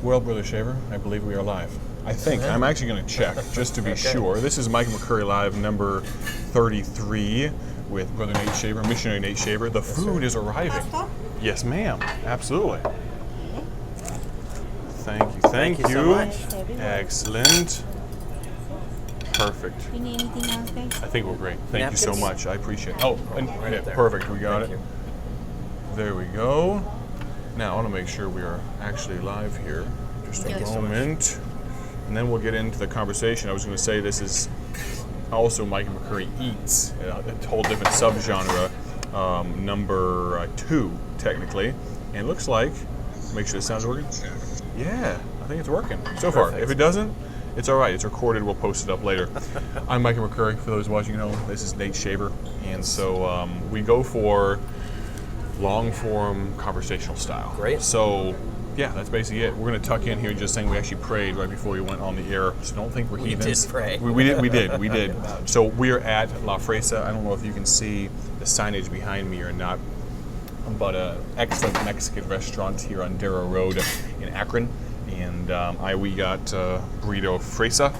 Well, Brother Shaver, I believe we are live. I think. I'm actually going to check, just to be sure. This is Micah McCurry Live number 33 with Brother Nate Shaver, missionary Nate Shaver. The food is arriving. Pasta? Yes, ma'am. Absolutely. Thank you. Thank you so much. Excellent. Perfect. You need anything else, guys? I think we're great. Thank you so Napkins? much. I appreciate it. Oh, and, Right yeah, up there. perfect. We got Thank it. you. There we go. Now, I want to make sure we are actually live here. Just Thank a you so much. moment. And then we'll get into the conversation. I was going to say this is also Micah McCurry Eats, a whole different subgenre, number 2, technically. And it looks like, make sure the sound's working. Yeah, I think it's working so far. Perfect. If it doesn't, it's all right. It's recorded. We'll post it up later. I'm Micah McCurry. For those watching at home, this is Nate Shaver. And so we go for long-form conversational style. Great. So, yeah, that's basically it. We're going to tuck in here just saying we actually prayed right before we went on the air. So don't think we're heathens. did pray. We did. So we're at La Fresa. I don't know if you can see the signage behind me or not, but an excellent Mexican restaurant here on Darrow Road in Akron. And we got burrito fresa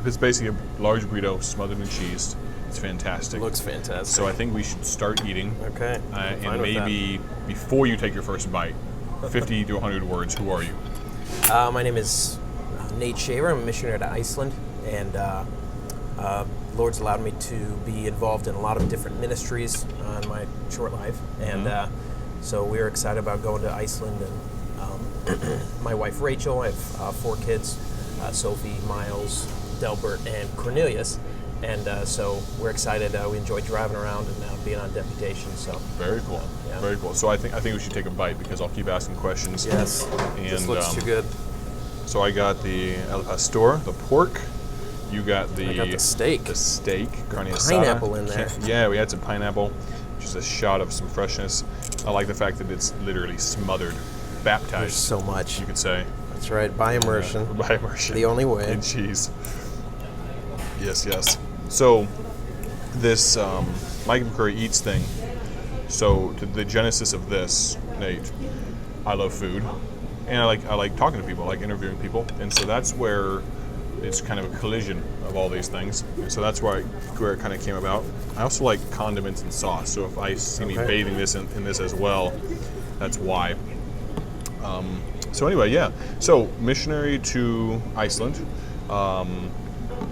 it's basically a large burrito smothered in cheese. It's fantastic. Looks fantastic. So I think we should start eating. Okay. And Fine with maybe before you take your first bite, 50 to 100 words, who are you? My name is Nate Shaver. I'm a missionary to Iceland, and Lord's allowed me to be involved in a lot of different ministries in my short life, and so we're excited about going to Iceland. And my wife Rachel, I have 4 kids: Sophie, Miles, Delbert, and Cornelius. And so we're excited. We enjoy driving around and being on deputation. So Very cool. Yeah. Very cool. So I think we should take a bite because I'll keep asking questions. yes, And this looks too good. So I got the El Pastor, the pork. You got the I got the steak. The steak, carne asada. Pineapple in there. Yeah, we had some pineapple. Just a shot of some freshness. I like the fact that it's literally smothered, There's baptized. so much. You could say. That's right. By immersion. By immersion. The only way. In cheese. Yes. So this Micah McCurry Eats thing. So to the genesis of this, Nate, I love food, and I like talking to people, I like interviewing people, and so that's where it's kind of a collision of all these things. And so that's where it kind of came about. I also like condiments and sauce. So if I see me bathing this in this as well, that's why. So anyway, yeah. So missionary to Iceland.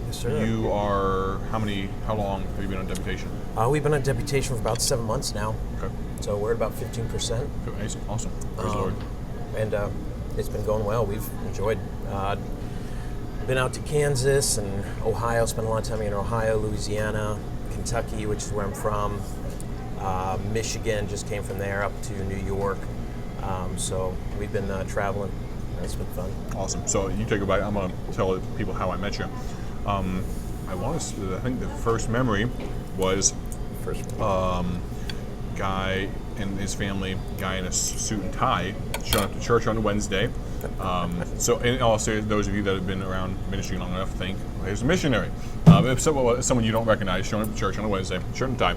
Yes, sir. You are how long have you been on deputation? We've been on deputation for about 7 months now, Okay. so we're at about 15%, Amazing. Awesome. Praise the Lord. and it's been going well. We've enjoyed. Been out to Kansas and Ohio. Spent a lot of time in Ohio, Louisiana, Kentucky, which is where I'm from. Michigan, just came from there up to New York. So we've been traveling. It's been fun. Awesome. So you take a bite. I'm going to tell people how I met you. I think the first memory was First one. guy and his family, guy in a suit and tie, showing up to church on Wednesday. So in all seriousness, those of you that have been around ministry long enough think, well, here's a missionary. If someone you don't recognize showing up to church on a Wednesday, shirt and tie.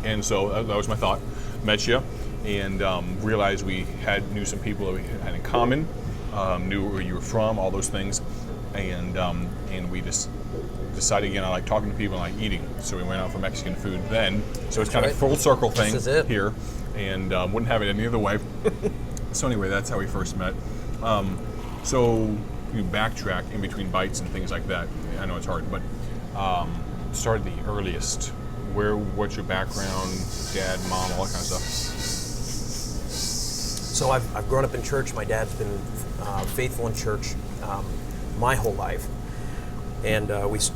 And so that was my thought. Met you and realized we knew some people that we had in common, knew where you were from, all those things. And we just decided, again, I like talking to people and I like eating. So we went out for Mexican food then. So it's kind of a full circle thing This is it. here. And wouldn't have it any other way. So anyway, that's how we first met. So you backtrack in between bites and things like that. I know it's hard, but started the earliest. What's your background, dad, mom, all that kind of stuff? So I've grown up in church. My dad's been faithful in church my whole life, and I was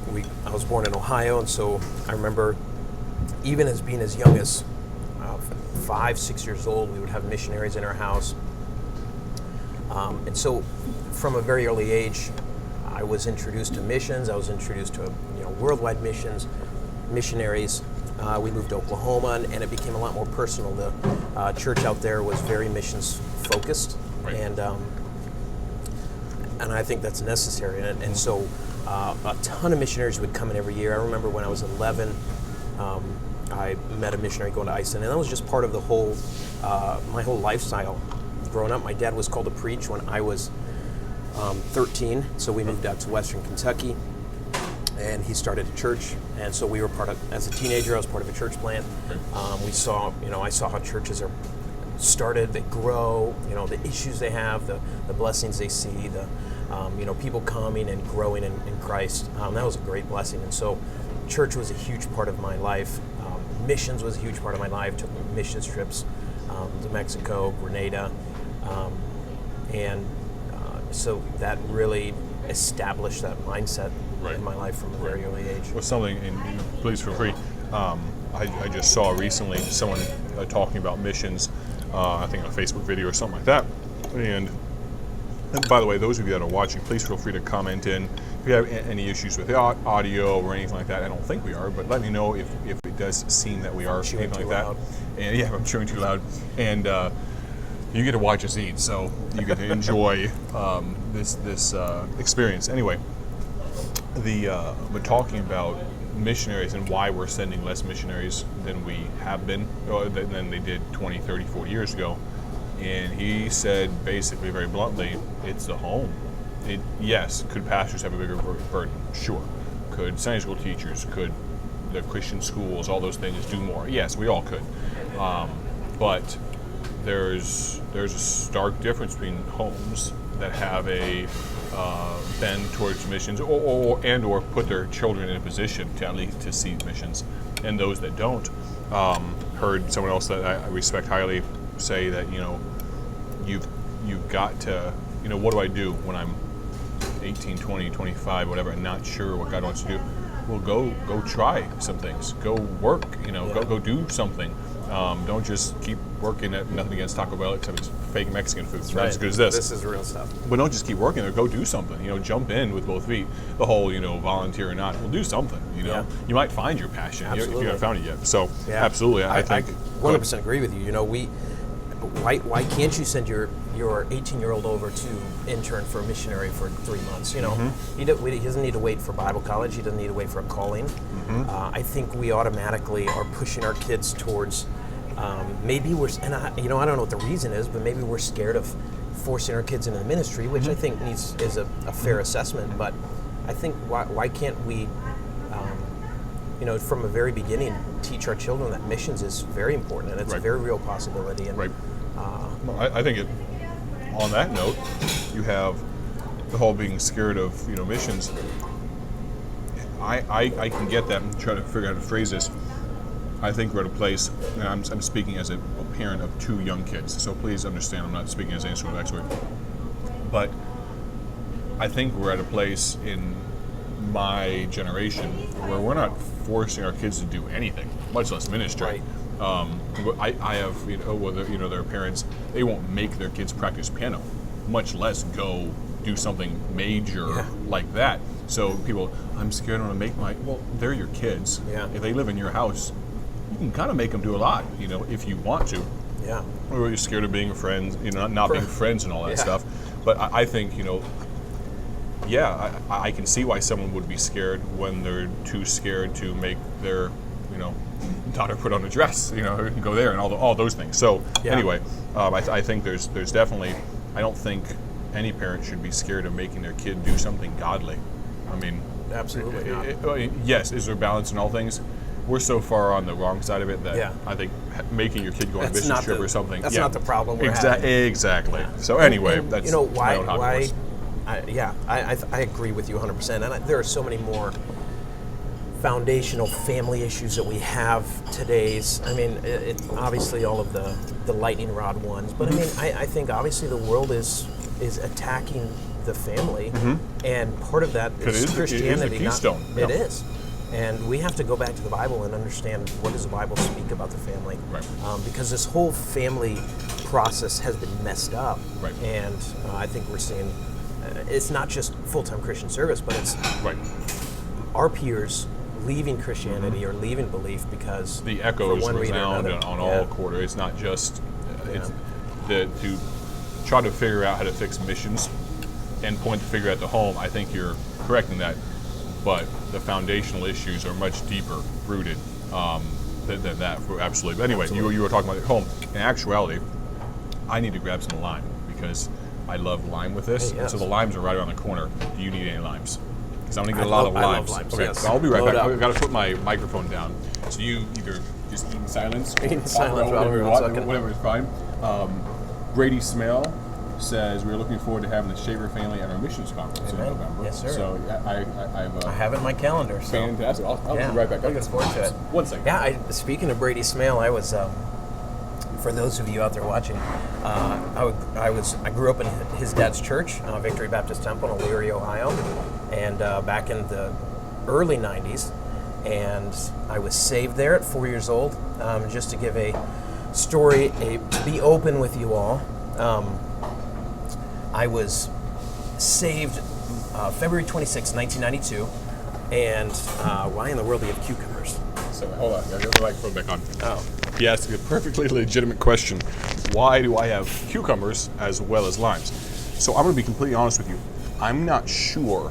born in Ohio, and so I remember even as being as young as 5, 6 years old, we would have missionaries in our house, and so from a very early age, I was introduced to missions. I was introduced to worldwide missionaries. We moved to Oklahoma, and it became a lot more personal. The church out there was very missions focused, Right. And I think that's necessary. And so a ton of missionaries would come in every year. I remember when I was 11, I met a missionary going to Iceland, and that was just part of the whole my whole lifestyle growing up. My dad was called to preach when I was 13, so we moved out to Western Kentucky, and he started a church, and so we were as a teenager, I was part of a church plant. I saw how churches are started, they grow, the issues they have, the blessings they see, the people coming and growing in Christ. That was a great blessing, and so church was a huge part of my life. Missions was a huge part of my life. Took missions trips to Mexico, Grenada, and so that really established that mindset in my life from a very early age. Well, something, and please feel free. I just saw recently someone talking about missions, I think on a Facebook video or something like that. And by the way, those of you that are watching, please feel free to comment in if you have any issues with the audio or anything like that. I don't think we are, but let me know if it does seem that we are, anything like that. And yeah, I'm chewing too loud. And you get to watch us eat, so you get to enjoy this experience. Anyway, but talking about missionaries and why we're sending less missionaries than we have been, or than they did 20, 30, 40 years ago. And he said basically very bluntly, it's the home. Yes, could pastors have a bigger burden? Sure. Could Sunday school teachers, could the Christian schools, all those things do more? Yes, we all could. But there's a stark difference between homes that have a bend towards missions or put their children in a position to at least to see missions, and those that don't. Heard someone else that I respect highly say that you've got to, what do I do when I'm 18, 20, 25, whatever, and not sure what God wants to do? Well, go try some things. Go work, go do something. Don't just keep working at nothing against Taco Bell, except it's fake Mexican food. It's not as good as this. This is real stuff. But don't just keep working there. Go do something. Jump in with both feet. The whole, volunteer or not, well, do something. You might find your passion if you haven't found it yet. So, absolutely, I think 100% agree with you. Why can't you send your 18-year-old over to intern for a missionary for 3 months? He doesn't need to wait for Bible college. He doesn't need to wait for a calling. I think we automatically are pushing our kids towards maybe we're, and I don't know what the reason is, but maybe we're scared of forcing our kids into the ministry, which I think is a fair assessment. But I think why can't we, from a very beginning, teach our children that missions is very important and it's a very real possibility. And, I think on that note, you have the whole being scared of missions. I can get that and try to figure out how to phrase this. I think we're at a place, and I'm speaking as a parent of 2 young kids, so please understand I'm not speaking as any sort of expert. But I think we're at a place in my generation where we're not forcing our kids to do anything, much less ministry. I have, whether their parents, they won't make their kids practice piano, much less go do something major like that. So people, I'm scared I'm going to make well, they're your kids. If they live in your house, you can kind of make them do a lot, if you want to. Or you're scared of being friends, not being friends and all that stuff. But I think, I can see why someone would be scared when they're too scared to make their, daughter put on a dress, and go there and all those things. So anyway, I think there's definitely, I don't think any parent should be scared of making their kid do something godly. I mean, absolutely not. Yes, is there balance in all things? We're so far on the wrong side of it that I think making your kid go on a mission trip or something. That's not the problem we're having. Exactly. So anyway, that's why. I agree with you 100%. And there are so many more foundational family issues that we have today's. I mean, obviously all of the lightning rod ones, but I think obviously the world is attacking the family, and part of that is Christianity. It is the keystone. It is. And we have to go back to the Bible and understand what does the Bible speak about the family. Because this whole family process has been messed up. And I think we're seeing, it's not just full-time Christian service, but it's our peers leaving Christianity or leaving belief because the echoes resound on all quarter. It's not just to try to figure out how to fix missions and point the figure at the home. I think you're correct in that. But the foundational issues are much deeper rooted than that, absolutely. But anyway, you were talking about at home. In actuality, I need to grab some lime because I love lime with this. Hey, yes. So the limes are right around the corner. Do you need any limes? Because I'm going to get a I lot of limes. love limes, Okay, yes. so I'll be right Load back. up. I've got to put my microphone down. So you either just eat in silence, Eat in talk silence, about whatever you Robert, want, 1 second. whatever is fine. Brady Smell says we're looking forward to having the Shaver family at our missions conference in Amen. November. Yes, sir. So I have it in my calendar. So. fantastic. I'll Yeah, be right back. looking forward to it. 1 second. Yeah, speaking of Brady Smale, I was, for those of you out there watching, I grew up in his dad's church, Victory Baptist Temple in Elyria, Ohio, and back in the early 90s, and I was saved there at 4 years old. Just to give a story, to be open with you all, I was saved February 26, 1992, and why in the world do you have cucumbers? So hold on, I got the microphone back on. Oh. He asked a perfectly legitimate question. Why do I have cucumbers as well as limes? So I'm going to be completely honest with you. I'm not sure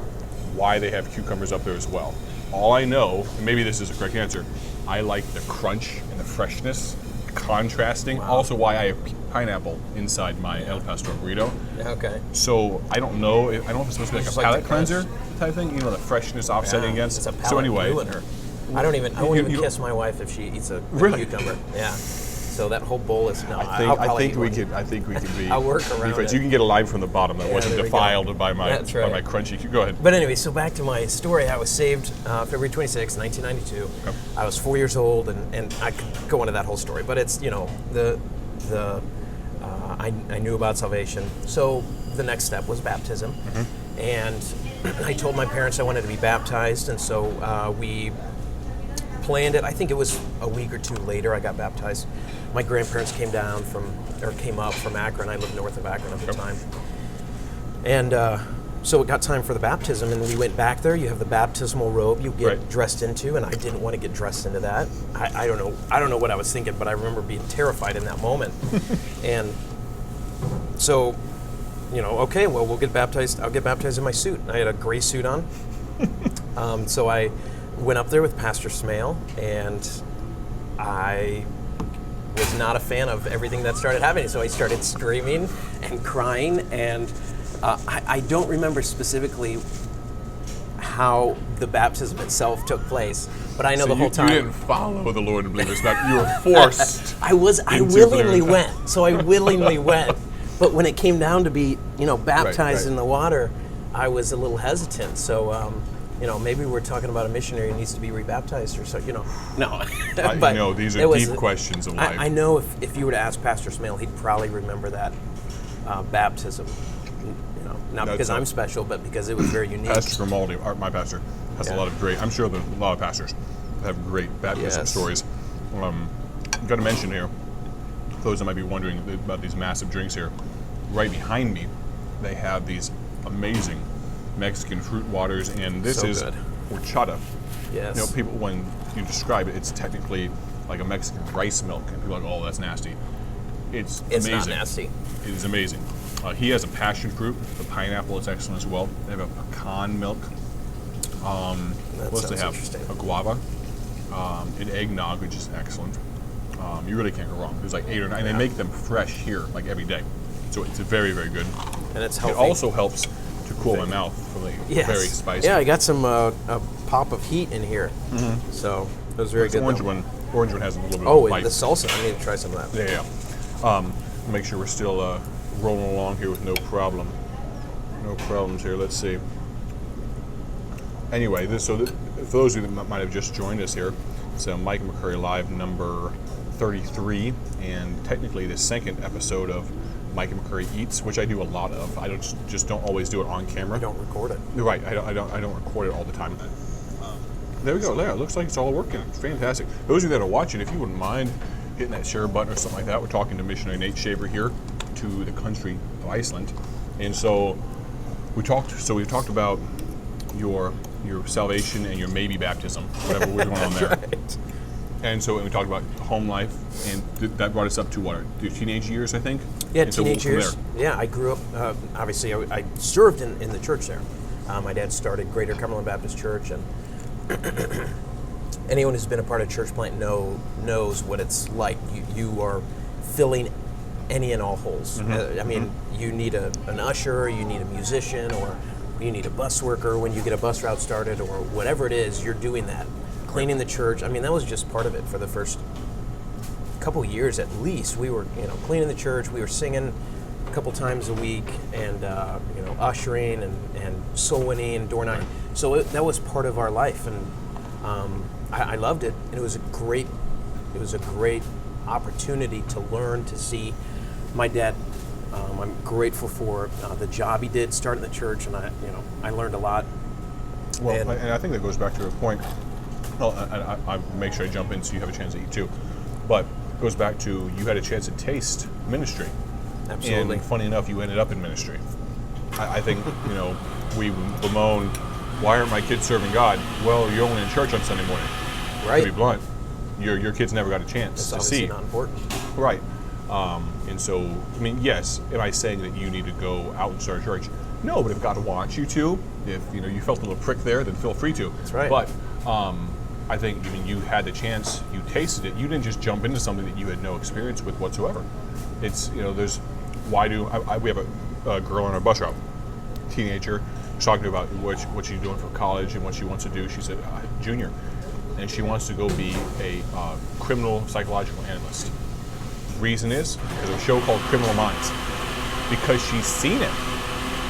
why they have cucumbers up there as well. All I know, and maybe this is the correct answer, I like the crunch and the freshness, contrasting. Wow. Also why I have pineapple inside my El Pastor burrito. Okay. So I don't know if it's supposed to be like a Just like palate the cleanser type thing, you know, the freshness offsetting against. It's a palate So anyway, ruiner. I won't even you- kiss my wife if she eats a Really? cucumber. Yeah. So that whole bowl is no. I think we could be. I'll work around friends. it. You can get a lime from the bottom that Yeah, wasn't there we go. defiled by my That's right. by my crunchy. Go ahead. But anyway, so back to my story. I was saved February 26, 1992. Okay. I was 4 years old, and I could go into that whole story. But it's, you know, I knew about salvation. So the next step was baptism. Mm-hmm. And I told my parents I wanted to be baptized, and so we planned it. I think it was a week or two later I got baptized. My grandparents came up from Akron. I lived north of Akron at the time. And so it got time for the baptism, and we went back there. You have the baptismal robe you get Right. dressed into, and I didn't want to get dressed into that. I don't know what I was thinking, but I remember being terrified in that moment. And so, you know, okay, well, we'll get baptized. I'll get baptized in my suit. I had a gray suit on. So I went up there with Pastor Smale, and I was not a fan of everything that started happening. So I started screaming and crying, and I don't remember specifically how the baptism itself took place, but I know the whole time. You didn't follow the Lord and believe us back. You were forced. I into willingly believing. went. So I willingly went. But when it came down to be, you know, baptized right. in the water, I was a little hesitant. So, you know, maybe we're talking about a missionary who needs to be rebaptized or so, you know. No. But No, these it are was- deep questions of life. I know if you were to ask Pastor Smale, he'd probably remember that baptism. You know, not That's because a- I'm special, but because it was very unique. Pastor Grimaldi, my pastor, has a Yeah. lot of great. I'm sure there's a lot of pastors that have great baptism Yes. stories. Got to mention here, for those that might be wondering about these massive drinks here, right behind me, they have these amazing Mexican fruit waters, and this So is good. horchata. Yes. You know, people, when you describe it, it's technically like a Mexican rice milk, and people are like, oh, that's nasty. It's amazing. not nasty. It is amazing. He has a passion fruit. The pineapple is excellent as well. They have a pecan milk. That What else do sounds they have? interesting. A guava. An eggnog, which is excellent. You really can't go wrong. There's like 8 or 9. And they make them fresh here, like every day. So it's very, very good. And it's It healthy. also helps to cool my mouth from the Yes. very spicy. Yeah, I got some a pop of heat in here. So it was very This good. orange though. one. Orange one has a little bit Oh, of and bite. the salsa. I need to try some of that. Yeah. Make sure we're still rolling along here with no problem. No problems here. Let's see. Anyway, for those of you that might have just joined us here, it's Micah McCurry Live number 33, and technically the second episode of Micah McCurry Eats, which I do a lot of. I just don't always do it on camera. I don't record it. You're right. I don't record it all the time. There we go. There. It looks like it's all working. Fantastic. Those of you that are watching, if you wouldn't mind hitting that share button or something like that, we're talking to missionary Nate Shaver here to the country of Iceland, and so we talked about your salvation and your maybe baptism, whatever we're going on there. Right. And so we talked about home life, and that brought us up to what, your teenage years, I think. Yeah, And so teenage from years. there- Yeah, I grew up, obviously, I served in the church there. My dad started Greater Cumberland Baptist Church, and anyone who's been a part of church plant knows what it's like. You are filling any and all holes. I mean, you need an usher, you need a musician, or you need a bus worker when you get a bus route started, or whatever it is, you're doing that. Cleaning the church. I mean, that was just part of it for the first couple years at least. We were, cleaning the church. We were singing a couple times a week, and ushering and soul winning and door knocking. So that was part of our life, and I loved it. And it was a great opportunity to learn, to see my dad. I'm grateful for the job he did starting the church, and I learned a lot. Well, and I think that goes back to a point. Well, I make sure I jump in so you have a chance to eat too. But it goes back to you had a chance to taste ministry. Absolutely. And funny enough, you ended up in ministry. I think, we bemoan, why aren't my kids serving God? Well, you're only in church on Sunday morning. Right. To be blunt. Your kids never got a chance to see. It's obviously not important. Right. And so, I mean, yes, am I saying that you need to go out and start a church? No, but if God wants you to, if you felt a little prick there, then feel free to. That's right. But I think you had the chance, you tasted it. You didn't just jump into something that you had no experience with whatsoever. It's we have a girl on our bus route, teenager, talking about what she's doing for college and what she wants to do. She's a junior, and she wants to go be a criminal psychological analyst. Reason is because of a show called Criminal Minds, because she's seen it.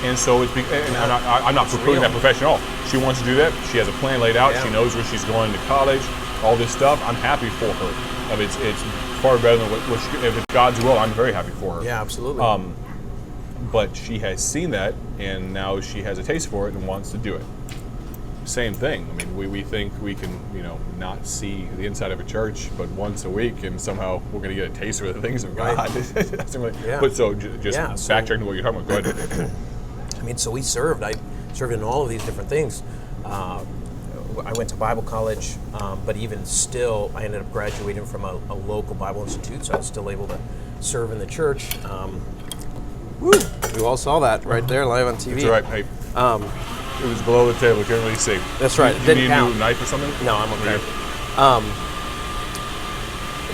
And so I'm not precluding that profession at all. She wants to do that. She has a plan laid out. Yeah. She knows where she's going to college, all this stuff. I'm happy for her. I mean, it's far better than if it's God's will. I'm very happy for her. Yeah, absolutely. But she has seen that, and now she has a taste for it and wants to do it. Same thing. I mean, we think we can, not see the inside of a church, but once a week, and somehow we're going to get a taste for the things of God. Right. Yeah. But so backtracking to what you're talking about. Go ahead. I mean, so we served. I served in all of these different things. I went to Bible college, but even still, I ended up graduating from a local Bible institute, so I was still able to serve in the church. You all saw that right there live on TV. That's all right. Hey, it was below the table. You can't really see. That's right. You need a new knife or something? No, I'm okay.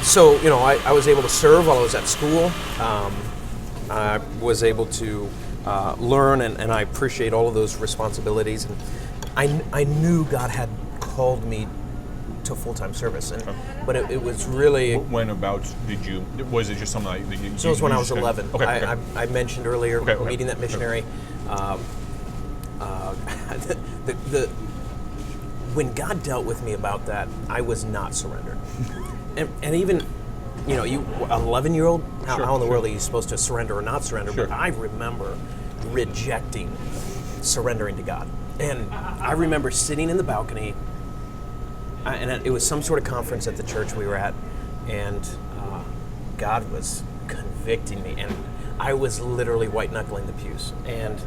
So, I was able to serve while I was at school. I was able to learn, and I appreciate all of those responsibilities. And I knew God had called me to full-time service, but it was really. When about did you? Was it just something that you? So it was when I was 11. Okay. I mentioned earlier meeting that missionary. When God dealt with me about that, I was not surrendered, and even. You 11-year-old, how in the world are you supposed to surrender or not surrender? Sure. But I remember rejecting surrendering to God. And I remember sitting in the balcony, and it was some sort of conference at the church we were at, and God was convicting me, and I was literally white-knuckling the pews, and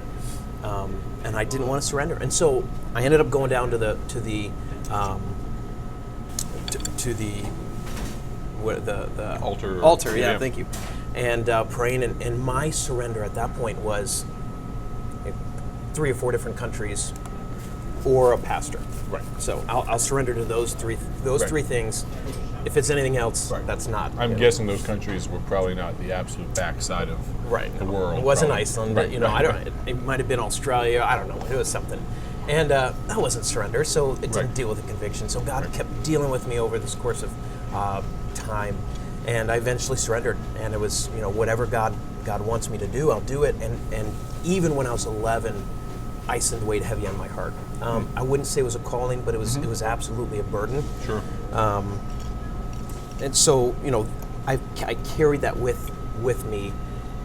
I didn't want to surrender. And so I ended up going down to the altar. Yeah, thank you. And praying, and my surrender at that point was 3 or 4 different countries, or a pastor. Right. So I'll surrender to those three things. If it's anything else, that's not. I'm guessing those countries were probably not the absolute backside of the world. It wasn't Iceland, but I don't. It might have been Australia. I don't know. It was something. And that wasn't surrender, so it didn't deal with the conviction. So God kept dealing with me over this course of time, and I eventually surrendered. And it was, whatever God wants me to do, I'll do it. And even when I was 11, Iceland weighed heavy on my heart. I wouldn't say it was a calling, but it was absolutely a burden. Sure. And so, I carried that with me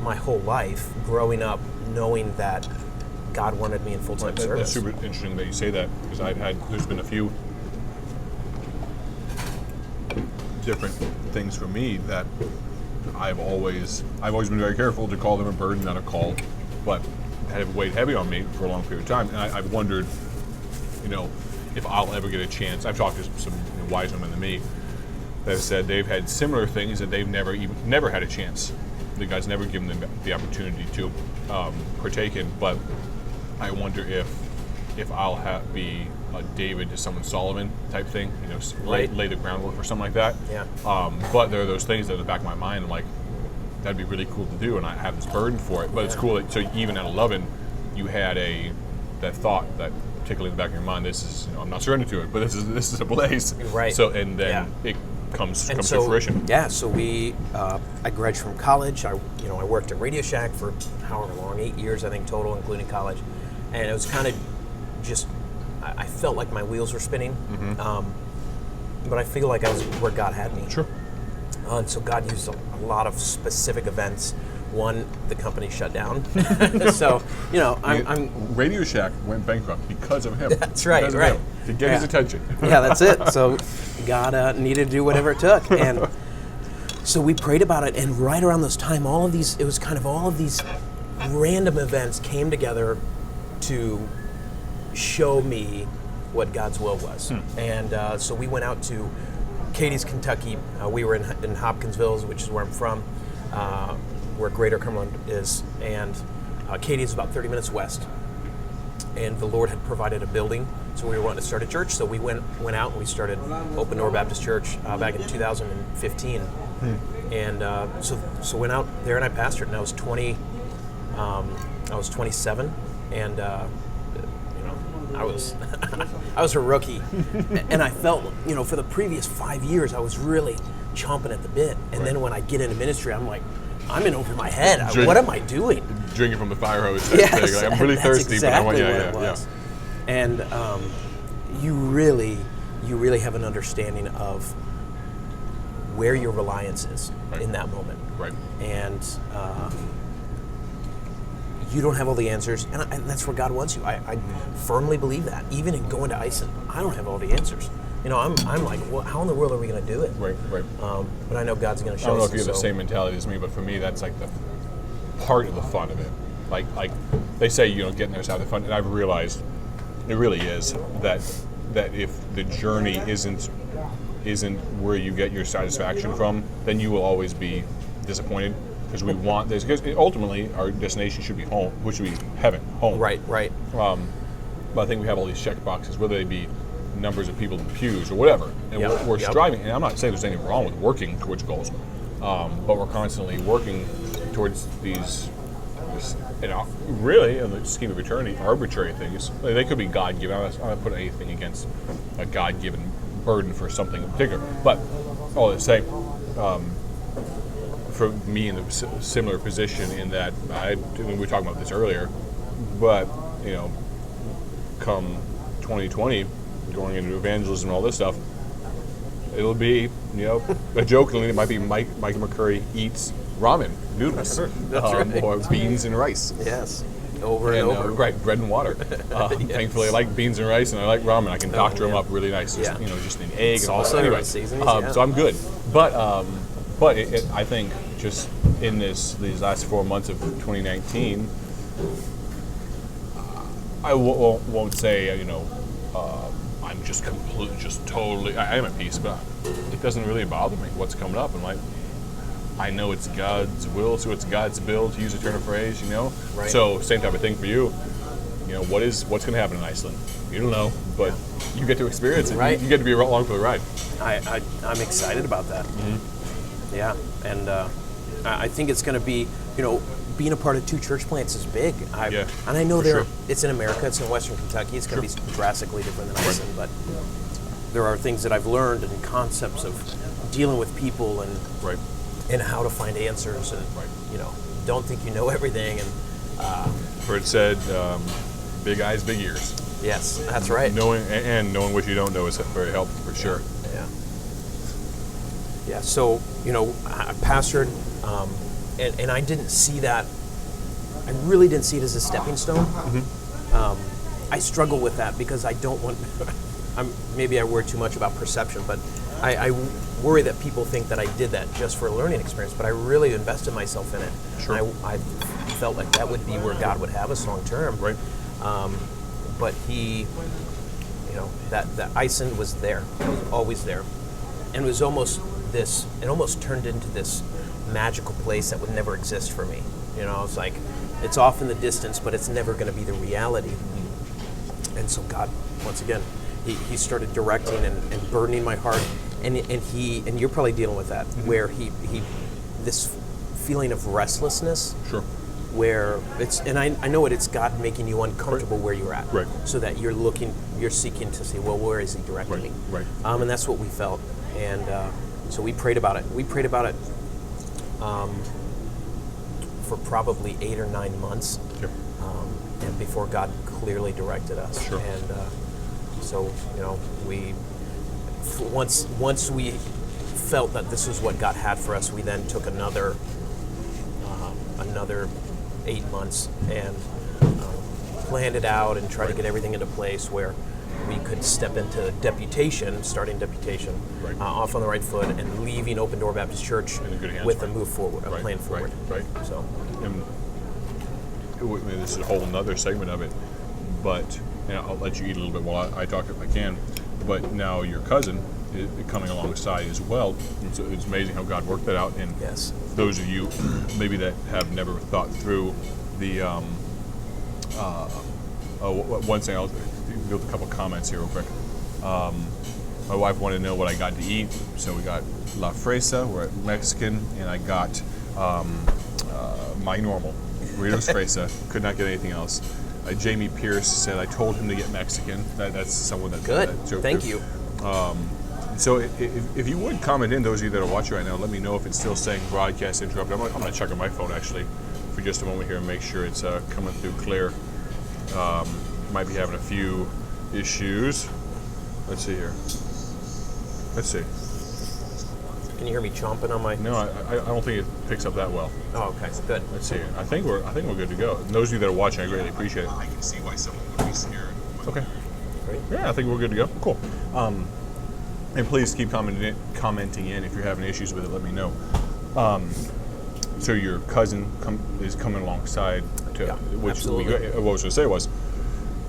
my whole life, growing up, knowing that God wanted me in full-time service. That's super interesting that you say that, because there's been a few different things for me that I've always been very careful to call them a burden, not a call, but have weighed heavy on me for a long period of time. And I've wondered, if I'll ever get a chance. I've talked to some wiser men than me that have said they've had similar things that they've never had a chance. The God's never given them the opportunity to partake in. But I wonder if I'll be a David to someone Solomon type thing, lay the groundwork or something like that. Yeah. But there are those things that in the back of my mind, I'm like, that'd be really cool to do, and I have this burden for it. But it's cool that, so even at 11, you had that thought, that particularly in the back of your mind, this is, I'm not surrendering to it, but this is a place. Right. So, and then it comes to fruition. Yeah, so I graduated from college. I worked at Radio Shack for however long, 8 years I think total, including college, and it was kind of just, I felt like my wheels were spinning, but I feel like I was where God had me. Sure. And so God used a lot of specific events. One, the company shut down. So, I'm Radio Shack went bankrupt because of him. That's right, because of right. him, to get his attention. Yeah, that's it. So God needed to do whatever it took. And so we prayed about it, and right around this time, all of these random events came together to show me what God's will was. And so we went out to Cadiz, Kentucky. We were in Hopkinsville, which is where I'm from, where Greater Cumberland is, and Cadiz is about 30 minutes west. And the Lord had provided a building, so we were wanting to start a church. So we went out and we started Open Door Baptist Church back in 2015. And so went out there and I pastored, and I was 27, and I was I was a rookie, and I felt, for the previous 5 years I was really chomping at the bit, and then when I get into ministry, I'm like, I'm in over my head. What am I doing? Drinking from the fire hose. Yes, Like, I'm really thirsty, exactly but I want, what it was. And you really have an understanding of where your reliance is in that moment. Right. And you don't have all the answers, and that's where God wants you. I firmly believe that. Even in going to Iceland, I don't have all the answers. I'm like, well, how in the world are we going to do it? Right. But I know God's going to show us. I don't know if you have the same mentality as me, but for me, that's like the part of the fun of it. Like they say, getting there's half the fun, and I've realized it really is that if the journey isn't where you get your satisfaction from, then you will always be disappointed, because we want this. Because ultimately, our destination should be home, which should be heaven, home. Right. But I think we have all these check boxes, whether they be numbers of people in the pews or whatever, and we're striving. And I'm not saying there's anything wrong with working towards goals, but we're constantly working towards these, really, in the scheme of eternity, arbitrary things. They could be God-given. I'm not putting anything against a God-given burden for something in particular. But all to say, for me in a similar position in that, we were talking about this earlier, but, come 2020, going into evangelism and all this stuff, it'll be, a joke. It might be Micah McCurry eats ramen noodles, or beans and rice. Yes, over and over. Right, bread and water. Thankfully, I like beans and rice, and I like ramen. I can doctor them up really nice. Just, just an egg and all that. Anyway, so I'm good. But I think just in these last 4 months of 2019, I won't say, I'm just completely, just totally, I am at peace, but it doesn't really bother me what's coming up. And I know it's God's will, so it's God's bill, to use a turn of phrase, Right. So same type of thing for you. What's going to happen in Iceland? You don't know, but you get to experience it. Right. You get to be along for the ride. I'm excited about that. Mm-hmm. Yeah, and I think it's going to be, being a part of two church plants is big. And I know it's in America, it's in Western Kentucky, it's going to be drastically different than Iceland, but there are things that I've learned and concepts of dealing with people and how to find answers, and don't think you know everything. And Bert said, big eyes, big ears. Yes, that's right. Knowing what you don't know is very helpful for sure. Yeah. So I pastored, and I didn't see that. I really didn't see it as a stepping stone. I struggle with that because I don't want. Maybe I worry too much about perception, but I worry that people think that I did that just for a learning experience. But I really invested myself in it. Sure. I felt like that would be where God would have us long term. Right. But He, that Iceland was there. It was always there, and it was almost this. It almost turned into this magical place that would never exist for me. It's like it's off in the distance, but it's never going to be the reality. And so God, once again, He started directing and burdening my heart, and you're probably dealing with that, where he this feeling of restlessness. Sure. Where it's, and I know it's God making you uncomfortable where you're at, Right. so that you're seeking to say, well, where is He directing me? Right. And that's what we felt, and so we prayed about it. We prayed about it for probably 8 or 9 months, Sure. and before God clearly directed us. Sure. And so we once we felt that this was what God had for us, we then took another 8 months and planned it out and tried to get everything into place where we could step into starting deputation, off on the right foot, and leaving Open Door Baptist Church In good hands, with a right. move forward, a plan forward. Right. So, And this is a whole other segment of it, but I'll let you eat a little bit while I talk if I can. But now your cousin is coming alongside as well. And so it's amazing how God worked that out. And yes. for those of you maybe that have never thought through the one thing, I'll go with a couple comments here real quick. My wife wanted to know what I got to eat, so we got La Fresa, we're at Mexican, and I got my normal, Doritos Fresa. Could not get anything else. Jamie Pierce said I told him to get Mexican. That's someone that Good. joked Thank there. you. So if you would comment in, those of you that are watching right now, let me know if it's still saying broadcast interrupted. I'm going to check on my phone actually for just a moment here and make sure it's coming through clear. Might be having a few issues. Let's see here. Let's see. Can you hear me chomping on my? No, I don't think it picks up that well. Oh, okay. Good. Let's see. I think we're good to go. And those of you that are watching, I greatly appreciate it. I can see why someone would be scared. Okay. Great. Yeah, I think we're good to go. Cool. And please keep commenting in if you're having issues with it. Let me know. So your cousin is coming alongside. Absolutely. What I was going to say was,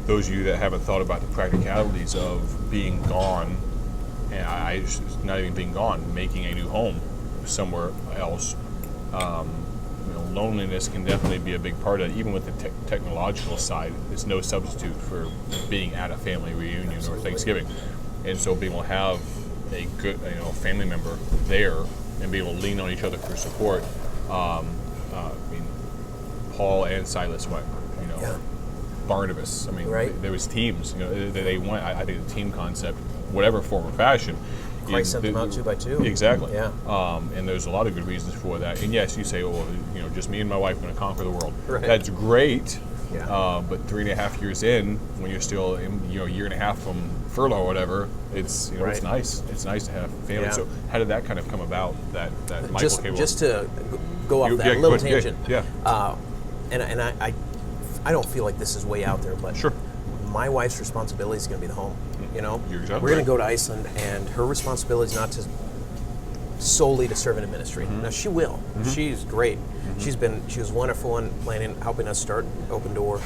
those of you that haven't thought about the practicalities of being gone, and not even being gone, making a new home somewhere else. Loneliness can definitely be a big part of it. Even with the technological side, it's no substitute for being at a family reunion or Thanksgiving. And so being able to have a good, family member there and be able to lean on each other for support. Paul and Silas went. Barnabas. Right. There was teams. They went. I think the team concept, whatever form or fashion. Christ sent them out 2 by 2. Exactly. Yeah. And there's a lot of good reasons for that. And yes, you say, just me and my wife are going to conquer the world. Right. That's great. Yeah. But 3.5 years in, when you're still, a year and a half from furlough or whatever, it's Right. it's nice. It's nice to have family. Yeah. So how did that kind of come about? That Michael came Just to go off that yeah, little good. tangent. Yeah. And I don't feel like this is way out there, but Sure. my wife's responsibility is going to be the home. You're exactly We're going right. to go to Iceland, and her responsibility is not to solely to serve in a ministry. Now she will. She's great. She was wonderful in helping us start Open Door.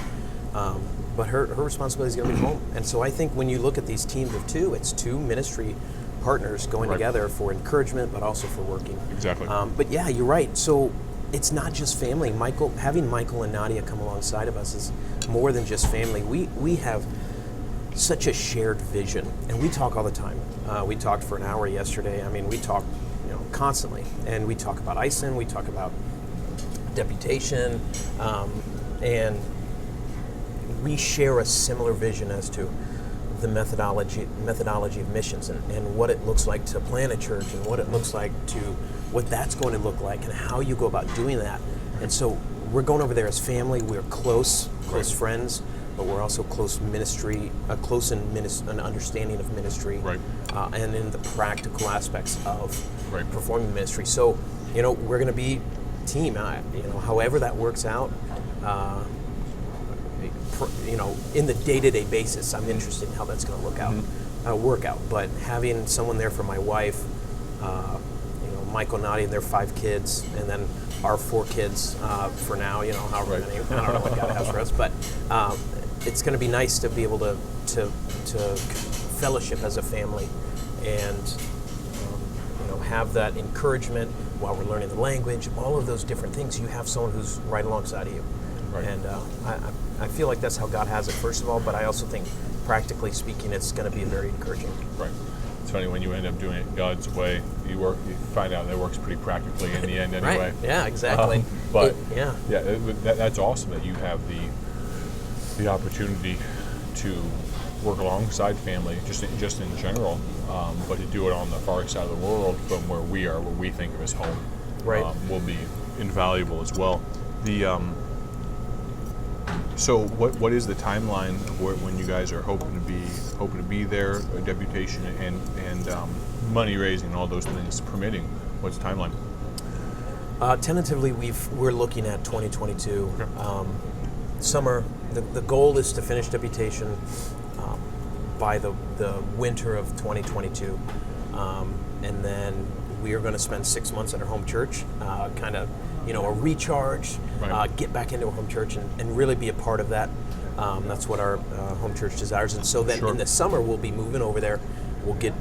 But her responsibility is going to be home. And so I think when you look at these teams of 2, it's 2 ministry partners going Right. together for encouragement, but also for working. Exactly. But yeah, you're right. So it's not just family. Having Michael and Nadia come alongside of us is more than just family. We have such a shared vision, and we talk all the time. We talked for an hour yesterday. We talk, constantly, and we talk about Iceland. We talk about deputation, and we share a similar vision as to the methodology of missions and what it looks like to plant a church and what it looks like to what that's going to look like and how you go about doing that. And so we're going over there as family. We're close friends, but we're also close ministry, close in an understanding of ministry, Right. And in the practical aspects of Right. performing ministry. So, we're going to be team. However that works out. In the day-to-day basis, I'm interested in how that's going to work out. But having someone there for my wife, Michael and Nadia and their 5 kids, and then our 4 kids for now, however many, I don't know what God has for us, but it's going to be nice to be able to fellowship as a family and have that encouragement while we're learning the language, all of those different things. You have someone who's right alongside of you. Right. And I feel like that's how God has it, first of all, but I also think, practically speaking, it's going to be very encouraging. Right. It's funny when you end up doing it God's way, you find out that it works pretty practically in the end anyway. Right. Yeah, exactly. But yeah. That's awesome that you have the opportunity to work alongside family, just in general, but to do it on the far side of the world from where we are, what we think of as home, Right. Will be invaluable as well. So what is the timeline of when you guys are hoping to be there, a deputation and money raising and all those things permitting? What's the timeline? Tentatively, we're looking at 2022. Okay. Summer. The goal is to finish deputation by the winter of 2022, and then we are going to spend 6 months at our home church, kind of, a recharge, Right. get back into our home church and really be a part of that. That's what our home church desires. And so then Sure. in the summer, we'll be moving over there. We'll get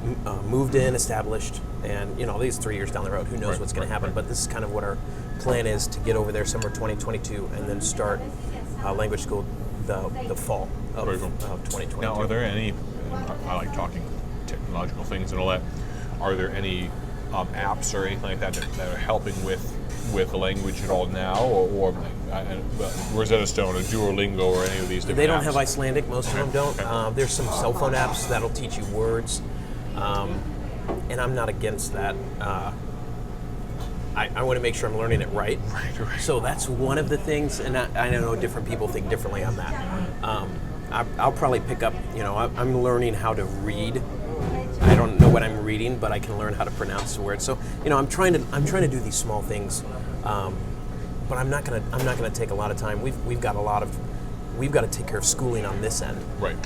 moved in, established, and these 3 years down the road, who knows Right, what's going to right, happen. right. But this is kind of what our plan is, to get over there summer 2022 and then start language school the fall of Very cool. 2022. Now, are there any? I like talking technological things and all that. Are there any apps or anything like that are helping with the language at all now, or Rosetta Stone or Duolingo or any of these different They don't apps? have Icelandic. Most of them don't. Okay. There's some cell phone apps that'll teach you words, and I'm not against that. I want to make sure I'm learning it right. Right. So that's one of the things, and I know different people think differently on that. I'll probably pick up. I'm learning how to read. I don't know what I'm reading, but I can learn how to pronounce the words. So I'm trying to do these small things, but I'm not gonna take a lot of time. We've got to take care of schooling on this end. Right.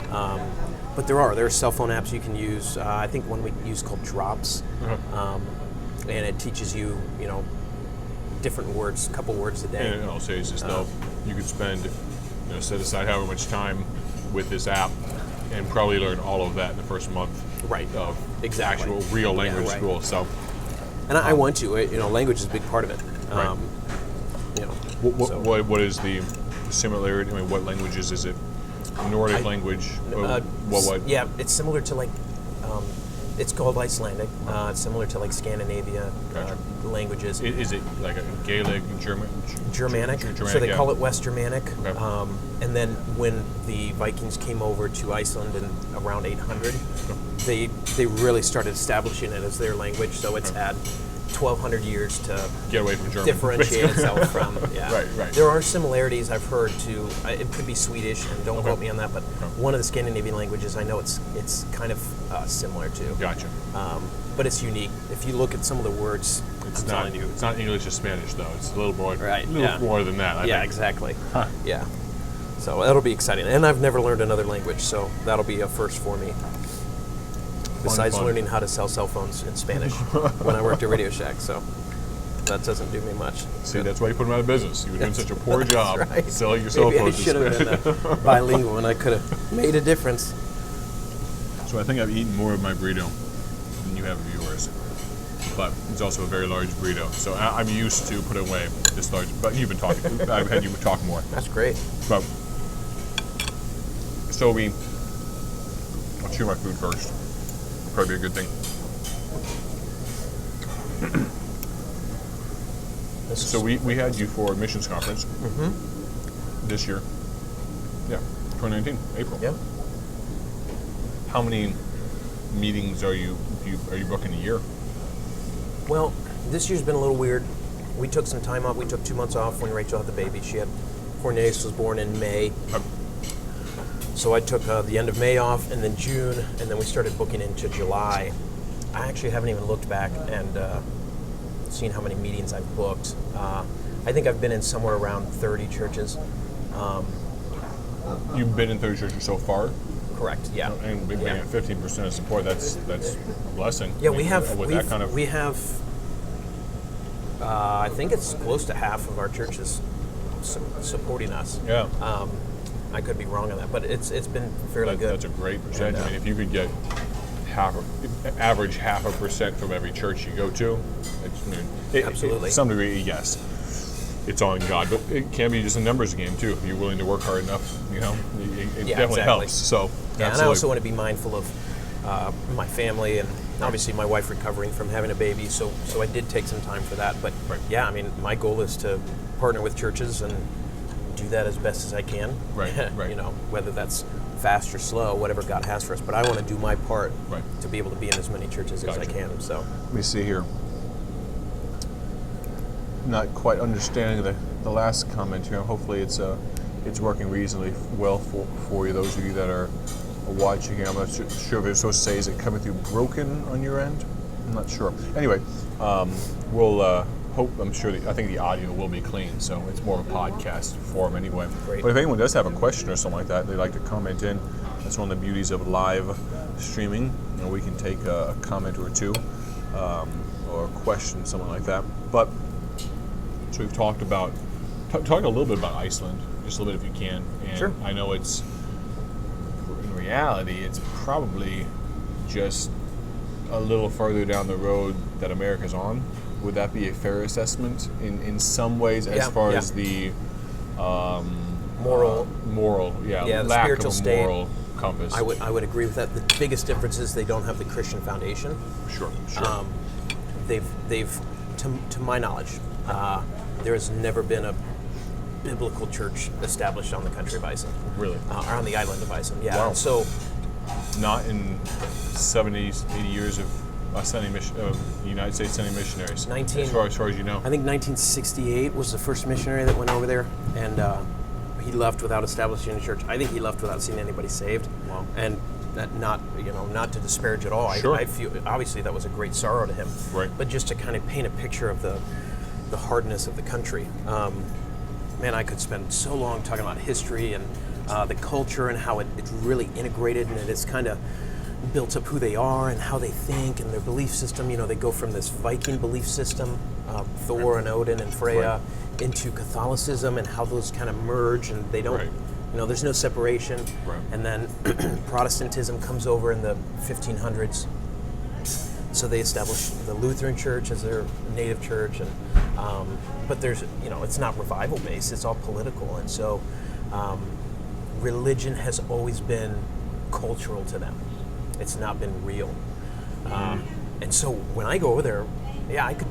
But there are cell phone apps you can use. I think one we use called Drops, and it teaches you different words, a couple words a day. And I'll say it's just you could spend set aside however much time with this app and probably learn all of that in the first month. Right. Of Exactly. actual real language right. school. So, And I want to. Language is a big part of it. Right. What is the similarity? I mean, what languages is it? Nordic language. What? Yeah, it's similar to it's called Icelandic. It's similar to Scandinavia Gotcha. languages. Is it like a Gaelic, German? Germanic. Germanic, So they yeah. call it West Germanic. Okay. And then when the Vikings came over to Iceland in around 800, they really started establishing it as their language. So it's had 1,200 years to Get away from German. differentiate itself from. Yeah. Right. There are similarities I've heard to. It could be Swedish, and don't quote me on that. But one of the Scandinavian languages, I know it's kind of similar to. Gotcha. But it's unique. If you look at some of the words, It's I'm not. telling you. It's not English or Spanish though. It's a little more. Right, A little yeah. more than that. I Yeah, think. exactly. Huh. Yeah. So that'll be exciting. And I've never learned another language, so that'll be a first for me. Besides fun. learning how to sell cell phones in Spanish when I worked at Radio Shack, so that doesn't do me much. See, that's why you put them out of business. You were doing such a poor job right. selling your cell Maybe I phones. in should have Spanish. been bilingual, and I could have made a difference. So I think I've eaten more of my burrito than you have of yours. But it's also a very large burrito. So I'm used to putting away this large. But you've been talking. I've had you talk more. That's great. But so I'll chew my food first. Probably be a good thing. So we had you for a missions conference this year. Yeah, 2019, April. Yeah. How many meetings are you booking a year? Well, this year's been a little weird. We took some time off. We took 2 months off when Rachel had the baby. Cornelius was born in May. So I took the end of May off, and then June, and then we started booking into July. I actually haven't even looked back and seen how many meetings I've booked. I think I've been in somewhere around 30 churches. You've been in 30 churches so far, Correct. Yeah. and being at 15% of support, that's a blessing. Yeah, I mean, we have. I think it's close to half of our churches supporting us. Yeah. I could be wrong on that, but it's been fairly good. That's a great percentage. And, I mean, if you could get average 0.5% from every church you go to, Absolutely. To some degree, yes, it's on God, but it can be just a numbers game too. If you're willing to work hard enough, it definitely exactly. helps. So, Yeah, and I absolutely. also want to be mindful of my family and Obviously, my wife recovering from having a baby, so I did take some time for that. But yeah, I mean, my goal is to partner with churches and do that as best as I can. Right. You know, whether that's fast or slow, whatever God has for us. But I want to do my part to be able to be in as many churches as I can. So let me see here. Not quite understanding the last comment here. Hopefully, it's working reasonably well for you. Those of you that are watching here, I'm not sure if it's supposed to say, is it coming through broken on your end? I'm not sure. Anyway, we'll hope. I think the audio will be clean, so it's more of a podcast form anyway. Great. But if anyone does have a question or something like that, they'd like to comment in. That's one of the beauties of live streaming. You know, we can take a comment or two, or a question, something like that. But so we've talked about talk a little bit about Iceland, just a little bit if you can. And sure. I know in reality, it's probably just a little further down the road that America's on. Would that be a fair assessment in some ways, as far as the moral, the lack spiritual of a state, moral compass? I would agree with that. The biggest difference is they don't have the Christian foundation. Sure. They've to my knowledge, there has never been a biblical church established on the country of Iceland. Really? Or on the island of Iceland, yeah. Wow. And so, not in 70, 80 years of the United States sending missionaries, as far as you know. I think 1968 was the first missionary that went over there, and he left without establishing a church. I think he left without seeing anybody saved. Wow. And not to disparage at all. Sure. I feel obviously that was a great sorrow to him. Right. But just to kind of paint a picture of the hardness of the country. Man, I could spend so long talking about history and the culture and how it's really integrated, and it's kind of built up who they are and how they think and their belief system. You know, they go from this Viking belief system, Thor and Odin and Freya, into Catholicism, and how those kind of merge, and they don't, there's no separation. Right. And then Protestantism comes over in the 1500s. So they established the Lutheran Church as their native church, and but there's, it's not revival based; it's all political, and so religion has always been cultural to them. It's not been real, and so when I go over there, I could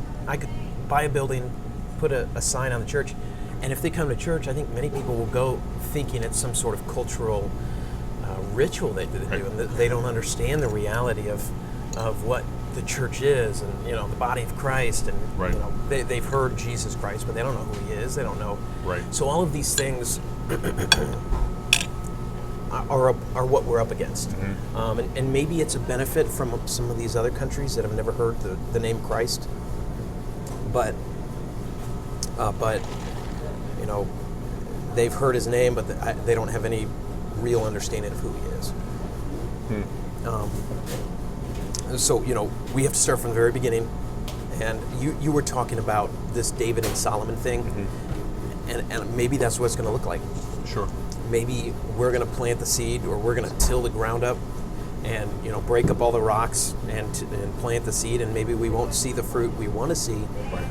buy a building, put a sign on the church, and if they come to church, I think many people will go thinking it's some sort of cultural ritual they do, and they don't understand the reality of what the church is, and the body of Christ, and they've heard Jesus Christ, but they don't know who He is. They don't know. Right. So all of these things are what we're up against, and maybe it's a benefit from some of these other countries that have never heard the name Christ, but they've heard His name, but they don't have any real understanding of who He is. So, we have to start from the very beginning. And you were talking about this David and Solomon thing, and maybe that's what it's going to look like. Sure. Maybe we're going to plant the seed, or we're going to till the ground up and, break up all the rocks and plant the seed, and maybe we won't see the fruit we want to see. Right.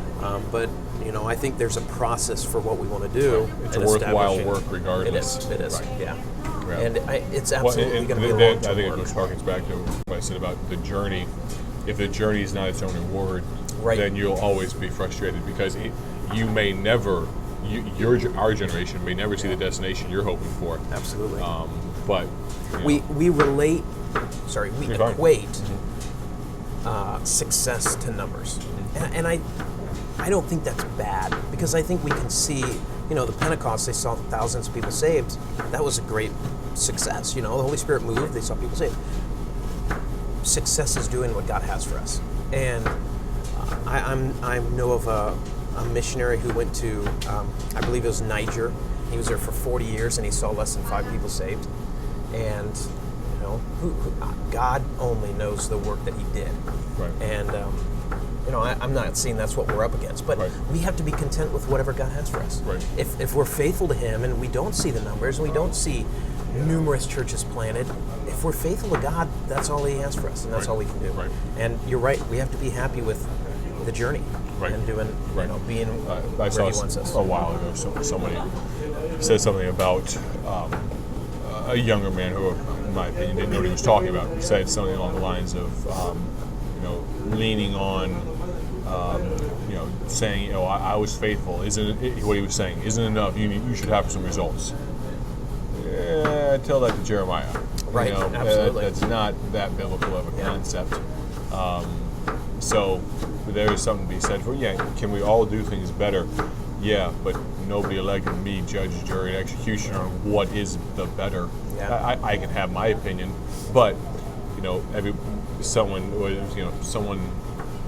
But, I think there's a process for what we want to do. Right. It's a worthwhile work regardless. It is, right. Yeah. Yeah. And it's absolutely going to be a long-term I think work. it harkens back to what I said about the journey. If the journey is not its own reward, then you'll always be frustrated, because you may never, our generation may never see the destination you're hoping for. Absolutely. But we equate success to numbers, and I don't think that's bad, because I think we can see, the Pentecost, they saw thousands of people saved. That was a great success. The Holy Spirit moved, they saw people saved. Success is doing what God has for us. And I know of a missionary who went to, I believe it was Niger. He was there for 40 years, and he saw less than 5 people saved. And, God only knows the work that He did. Right. And, I'm not saying that's what we're up against, but we have to be content with whatever God has for us. Right. If we're faithful to Him, and we don't see the numbers, and we don't see numerous churches planted, if we're faithful to God, that's all He has for us, and that's all we can do. Right. And you're right, we have to be happy with the journey and doing, being where He wants us. A while ago, somebody said something about a younger man who, in my opinion, didn't know what he was talking about. He said something along the lines of, leaning on, saying, I was faithful. What he was saying isn't enough. You should have some results. Tell that to Jeremiah. Right, absolutely. That's not that biblical of a concept. So there's something to be said for, can we all do things better? Yeah, but nobody elected me judge, jury, and executioner on what is the better. Yeah. I can have my opinion, but someone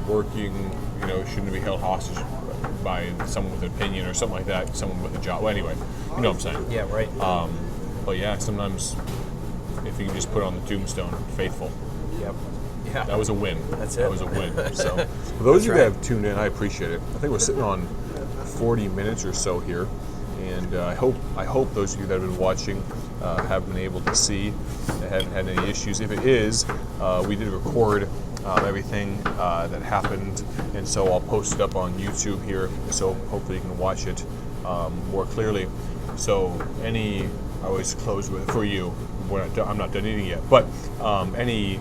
working, shouldn't be held hostage by someone with an opinion or something like that, someone with a job. Well, anyway, you know what I'm saying. Yeah, right. But yeah, sometimes if you can just put on the tombstone, faithful. Yep. Yeah. That was a win. That's it. That was a win. So for those of you right. that have tuned in, I appreciate it. I think we're sitting on 40 minutes or so here, and I hope those of you that have been watching have been able to see, haven't had any issues. If it is, we did record everything that happened, and so I'll post it up on YouTube here, so hopefully you can watch it more clearly. So I always close with, for you, I'm not done eating yet, but any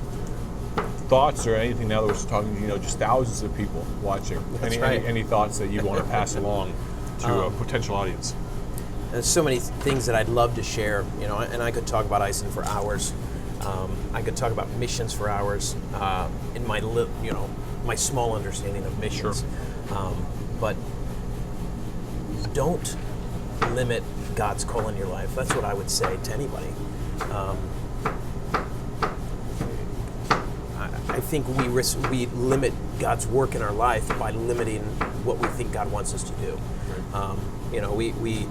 thoughts or anything now that we're talking, just thousands of people watching. Any thoughts that you want to pass along to a potential audience? There's so many things that I'd love to share, and I could talk about Iceland for hours. I could talk about missions for hours in my my small understanding of missions. Sure. But don't limit God's call in your life. That's what I would say to anybody. I think we limit God's work in our life by limiting what we think God wants us to do. Right.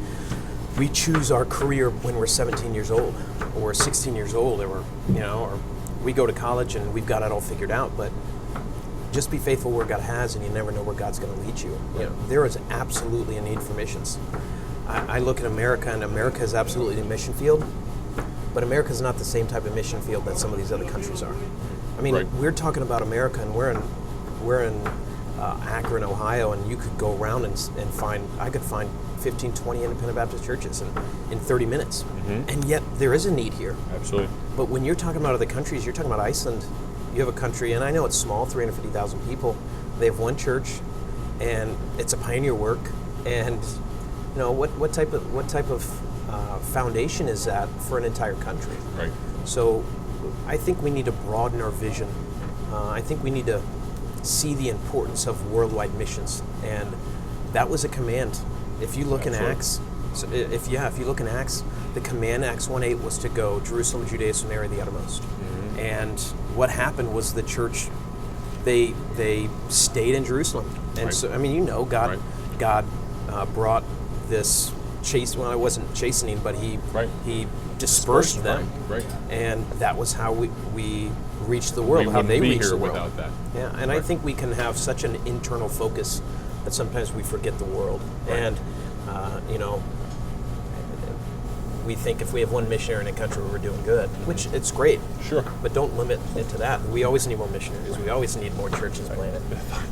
We choose our career when we're 17 years old, or 16 years old, or we go to college and we've got it all figured out. But just be faithful where God has, and you never know where God's going to lead you. Right. There is absolutely a need for missions. I look at America, and America is absolutely a mission field, but America is not the same type of mission field that some of these other countries are. I mean, right. We're talking about America, and we're in Akron, Ohio, and you could go around and I could find 15, 20 independent Baptist churches in 30 minutes. Mm-hmm. And yet there is a need here. Absolutely. But when you're talking about other countries, you're talking about Iceland. You have a country, and I know it's small, 350,000 people. They have one church, and it's a pioneer work. And what type of foundation is that for an entire country? Right. So I think we need to broaden our vision. I think we need to see the importance of worldwide missions, and that was a command. If you look Absolutely. in Acts, if you look in Acts, the command, Acts 1:8, was to go Jerusalem, Judea, Samaria, the uttermost. Mm-hmm. And what happened was the church, they stayed in Jerusalem, and Right. so God Right. God brought this it wasn't chastening, but he dispersed them, Right. and that was how we reached the world, We how they wouldn't be reached here the world. without that. Yeah, and I Right. think we can have such an internal focus that sometimes we forget the world. Right. And we think if we have one missionary in a country, we're doing good, which it's great. Sure. But don't limit it to that. We always need more missionaries. We always need more churches planted.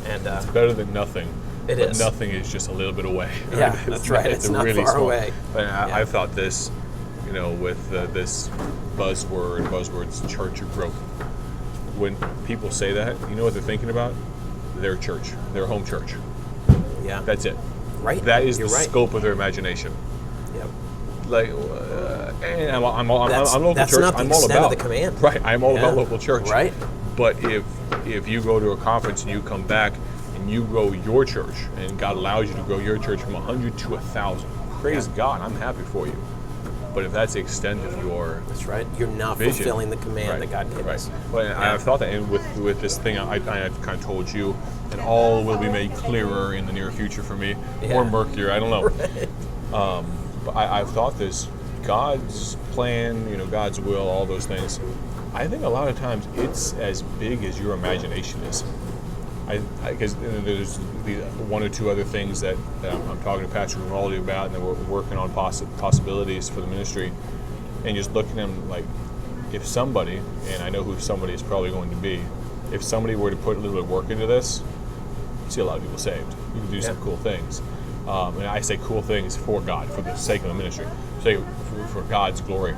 And It's better than nothing. It but is. Nothing is just a little bit away. Yeah, that's right. It's not really far small. away. But Yeah. I've thought this, with this buzzwords, church of growth. When people say that, you know what they're thinking about? Their church, their home church. yeah, That's it. right. That is You're the right. scope of their imagination. Yep. Like, and I'm local That's church. not the I'm all extent about of the command. Right. I'm all Yeah. about local church. Right. But if you go to a conference and you come back and you grow your church, and God allows you to grow your church from 100 to 1,000, praise God, I'm happy for you. But if that's the extent of your That's right. You're not vision, fulfilling the command that God gave us. Well, Yeah. I've thought that, and with this thing, I kind of told you, and all will be made clearer in the near future for me, Yeah. or murkier, I don't know. Right. But I've thought this, God's plan, God's will, all those things. I think a lot of times it's as big as your imagination is. Because there's the one or two other things that I'm talking to Pastor Grimaldi about, and then we're working on possibilities for the ministry, and just looking at them like, if somebody, and I know who somebody is probably going to be, if somebody were to put a little bit of work into this, you see a lot of people saved. You can do some cool things. And I say cool things for God, for the sake of the ministry, say for God's glory.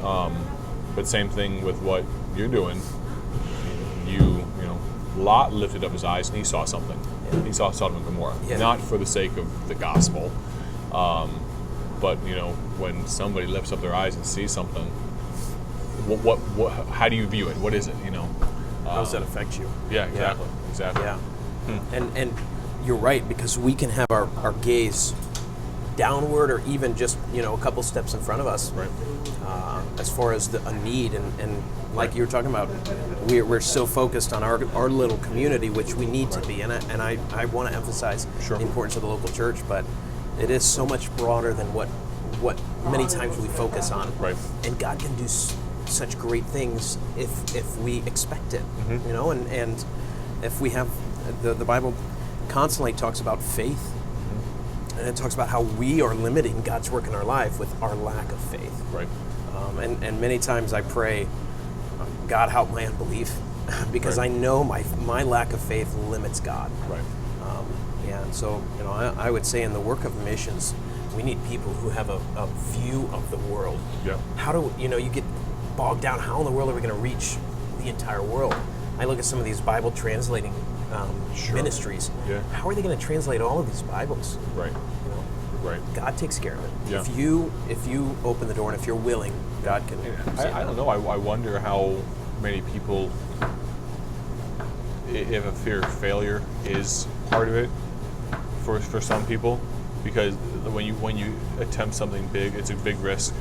But same thing with what you're doing. Lot lifted up his eyes and he saw something. Yeah. He saw Sodom and Gomorrah, Yeah. not for the sake of the gospel, but when somebody lifts up their eyes and sees something, what how do you view it? What is it? How does that affect you? Yeah, exactly. Yeah. And you're right, because we can have our gaze downward or even just a couple steps in front of us, Right. As far as a need, and like you were talking about, we're so focused on our little community, which we need to be, and I want to emphasize Sure. the importance of the local church, but it is so much broader than what many times we focus on. Right. And God can do such great things if we expect it, and if we have the Bible constantly talks about faith, and it talks about how we are limiting God's work in our life with our lack of faith. Right. And many times I pray, God, help my unbelief, because Right. I know my lack of faith limits God. Right. And so I would say in the work of missions, we need people who have a view of the world. Yeah. How do you get bogged down? How in the world are we going to reach the entire world? I look at some of these Bible translating Sure. ministries. Yeah. How are they going to translate all of these Bibles? Right. Right. God takes care of it. Yeah. If you open the door and if you're willing, God can. I don't know. I wonder how many people, if a fear of failure is part of it for some people, because when you attempt something big, it's a big risk.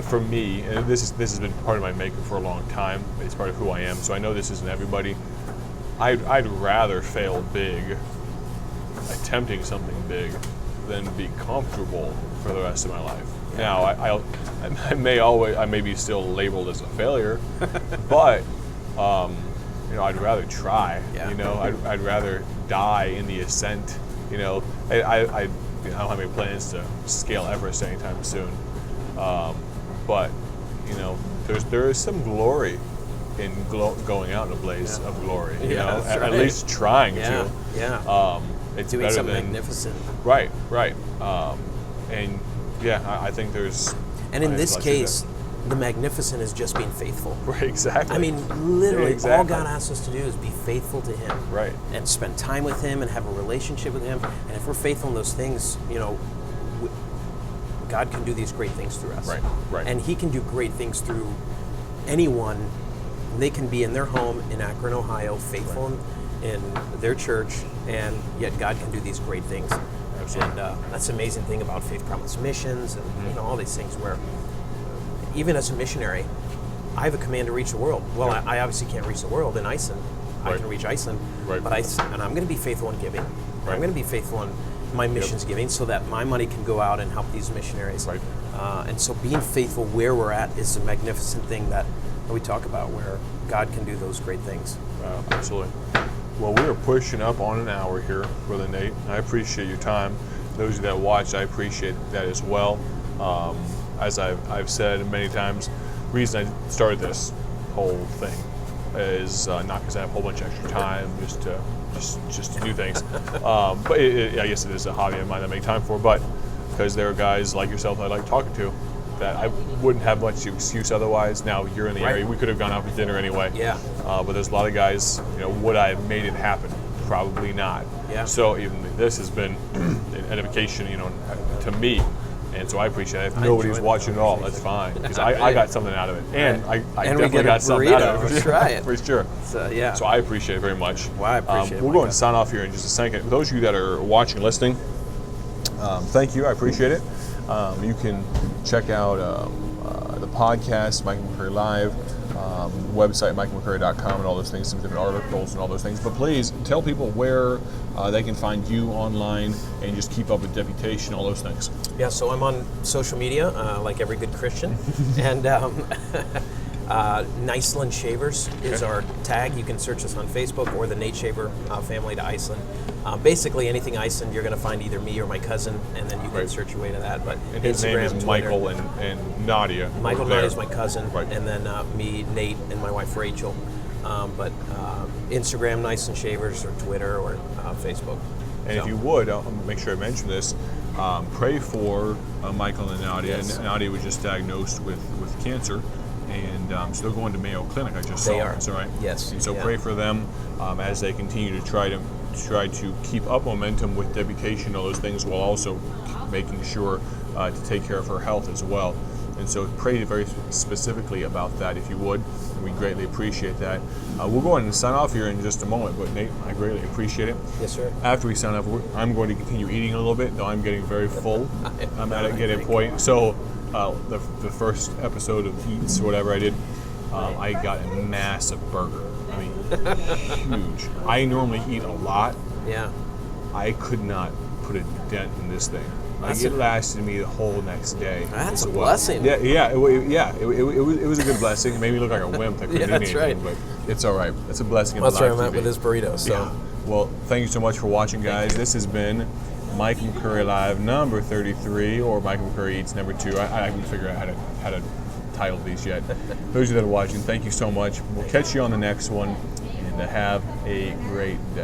For me, and this has been part of my makeup for a long time. It's part of who I am. So I know this isn't everybody. I'd rather fail big, attempting something big, than be comfortable for the rest of my life. Yeah. Now, I may be still labeled as a failure, but I'd rather try. Yeah. I'd rather die in the ascent. I don't have any plans to scale Everest anytime soon, but there is some glory in going out in a blaze of glory. That's at right. least trying to. Yeah. It's Doing better something than magnificent. right. And yeah, I think there's. And in this I'd like to do case, the magnificent is just being faithful. that. Right, exactly. I mean, literally, Exactly. all God asks us to do is be faithful to Him. Right. And spend time with Him and have a relationship with Him. And if we're faithful in those things, God can do these great things through us. Right. And He can do great things through anyone. They can be in their home in Akron, Ohio, faithful in their church, and yet God can do these great things. Absolutely. And that's the amazing thing about Faith Promise Missions and all these things, where even as a missionary, I have a command to reach the world. Well, I obviously can't reach the world in Iceland. I Right. can reach Iceland, Right. but I'm going to be faithful in giving. Right. I'm going to be faithful in my missions giving, so that my money can go out and help these missionaries. Right. And so being faithful where we're at is a magnificent thing that we talk about, where God can do those great things. Absolutely. Well, we are pushing up on an hour here, Brother Nate. I appreciate your time. Those of you that watched, I appreciate that as well. As I've said many times, the reason I started this whole thing is not because I have a whole bunch of extra time just to do things. But I guess it is a hobby of mine that I make time for. But because there are guys like yourself that I like talking to, that I wouldn't have much excuse otherwise. Now you're in the area. We could have gone out for dinner anyway. Yeah. But there's a lot of guys, would I have made it happen? Probably not. Yeah. So even this has been an edification, to me. And so I appreciate it. If nobody's watching at all, that's fine. Because I got something out of it. And I And we definitely get a got something out of it. burrito. That's right. For sure. So, yeah. So I appreciate it very much. Well, I appreciate it, We'll go Micah. and sign off here in just a second. For those of you that are watching and listening, thank you. I appreciate it. You can check out the podcast, Micah McCurry Live, website, MicahMcCurry.com, and all those things, some different articles and all those things. But please tell people where they can find you online and just keep up with Deputation, all those things. Yeah, so I'm on social media, like every good Christian. And Iceland Shavers is our tag. You can search us on Facebook or the Nate Shaver family to Iceland. Basically, anything Iceland, you're going to find either me or my cousin, and then you can search your way to that. But And his name is Twitter, Michael and Nadia. Michael over there. Knight is my cousin, Right. and then me, Nate, and my wife Rachel. But Instagram, Iceland Shavers, or Twitter, or Facebook. And if you would, I'll make sure I mention this, pray for Michael and Nadia. Yes. And Nadia was just diagnosed with cancer. still going to Mayo Clinic. I just saw. They are. That's all right. Yes. And so Yeah. pray for them as they continue to try to keep up momentum with deputation, all those things, while also making sure to take care of her health as well. And so pray very specifically about that if you would. We greatly appreciate that. We'll go ahead and sign off here in just a moment, but Nate, I greatly appreciate it. Yes, sir. After we sign off, I'm going to continue eating a little bit, though I'm getting very full. I'm at a getting point. So the first episode of Eats, whatever I did, I got a massive burger. I mean, huge. I normally eat a lot. Yeah. I could not put a dent in this thing. Like, That's it lasted me the whole next day. That's as a well. blessing. Yeah, it was a good blessing. It made me look like a wimp. I couldn't Yeah, eat that's anything, right. but it's all right. It's a blessing. That's where I'm life at to with be. this burrito. So. Yeah. Well, thank you so much for watching, guys. This has been Micah McCurry Live number 33, or Micah McCurry Eats number 2. I haven't figured out how to title these yet. Those of you that are watching, thank you so much. We'll catch you on the next one, and have a great day.